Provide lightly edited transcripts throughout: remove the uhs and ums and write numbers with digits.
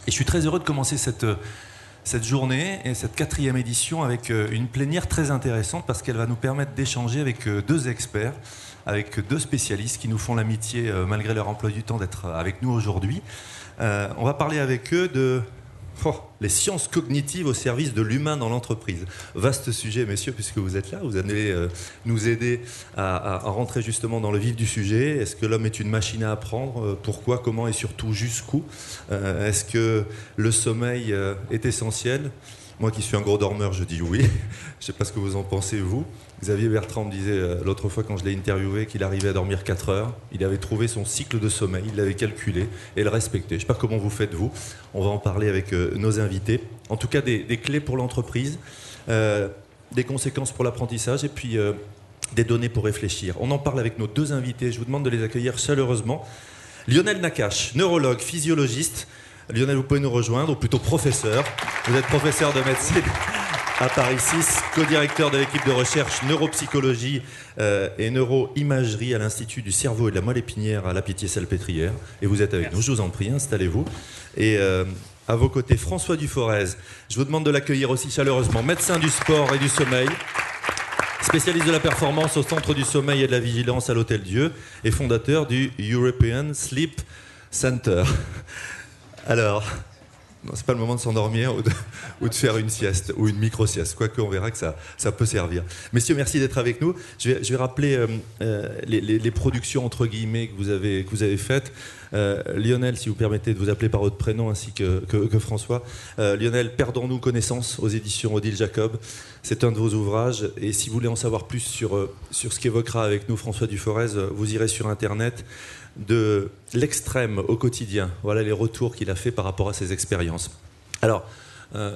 Et je suis très heureux de commencer cette journée et cette 4e édition avec une plénière très intéressante parce qu'elle va nous permettre d'échanger avec 2 experts, avec 2 spécialistes qui nous font l'amitié, malgré leur emploi du temps, d'être avec nous aujourd'hui. On va parler avec eux de les sciences cognitives au service de l'humain dans l'entreprise. Vaste sujet, messieurs, puisque vous êtes là. Vous allez nous aider à rentrer justement dans le vif du sujet. Est-ce que l'homme est une machine à apprendre ? Pourquoi, comment et surtout jusqu'où ? Est-ce que le sommeil est essentiel ? Moi qui suis un gros dormeur, je dis oui. Je ne sais pas ce que vous en pensez, vous. Xavier Bertrand me disait l'autre fois quand je l'ai interviewé qu'il arrivait à dormir 4 heures. Il avait trouvé son cycle de sommeil, il l'avait calculé et le respectait. Je ne sais pas comment vous faites, vous. On va en parler avec nos invités. En tout cas, des clés pour l'entreprise, des conséquences pour l'apprentissage et puis des données pour réfléchir. On en parle avec nos 2 invités. Je vous demande de les accueillir chaleureusement. Lionel Nakache, neurologue, physiologiste. Lionel, vous pouvez nous rejoindre, ou plutôt professeur. Vous êtes professeur de médecine à Paris 6, co-directeur de l'équipe de recherche neuropsychologie et neuroimagerie à l'Institut du cerveau et de la moelle épinière à La Pitié-Salpêtrière. Et vous êtes avec Merci. nous, je vous en prie, installez-vous. Et à vos côtés, François Duforez. Je vous demande de l'accueillir aussi chaleureusement, médecin du sport et du sommeil, spécialiste de la performance au Centre du sommeil et de la vigilance à l'Hôtel Dieu et fondateur du European Sleep Center. Alors, non, c'est pas le moment de s'endormir ou de faire une sieste ou une micro-sieste, quoique on verra que ça peut servir. Messieurs, merci d'être avec nous. Je vais rappeler les productions entre guillemets que vous avez faites. Lionel, si vous permettez de vous appeler par votre prénom ainsi que François. Lionel, Perdons-nous connaissance aux éditions Odile Jacob. C'est un de vos ouvrages et si vous voulez en savoir plus sur ce qu'évoquera avec nous François Duforez, vous irez sur Internet. De l'extrême au quotidien. Voilà les retours qu'il a fait par rapport à ses expériences. Alors,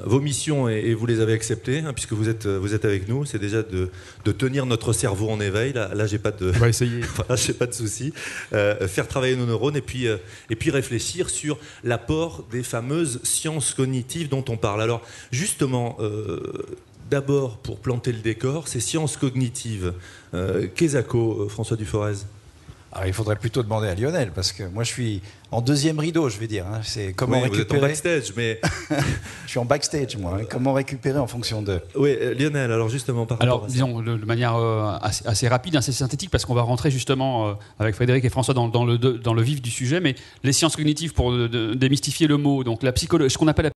vos missions, et vous les avez acceptées, hein, puisque vous êtes avec nous, c'est déjà de tenir notre cerveau en éveil. Là j'ai pas de... On va essayer. Voilà, j'ai pas de souci. Faire travailler nos neurones et puis réfléchir sur l'apport des fameuses sciences cognitives dont on parle. Alors, justement... D'abord, pour planter le décor, ces sciences cognitives. Qu'est-ce que François Duforez ? Alors, il faudrait plutôt demander à Lionel, parce que moi je suis en 2e rideau, je vais dire. Hein. C'est comment récupérer. Vous êtes en backstage, mais... Je suis en backstage, moi. Hein. Comment récupérer en fonction de... Oui, Lionel, alors justement par rapport à ça. Disons, de manière assez rapide, assez synthétique, parce qu'on va rentrer justement avec Frédéric et François dans le vif du sujet, mais les sciences cognitives, pour démystifier le mot, donc ce qu'on appelle la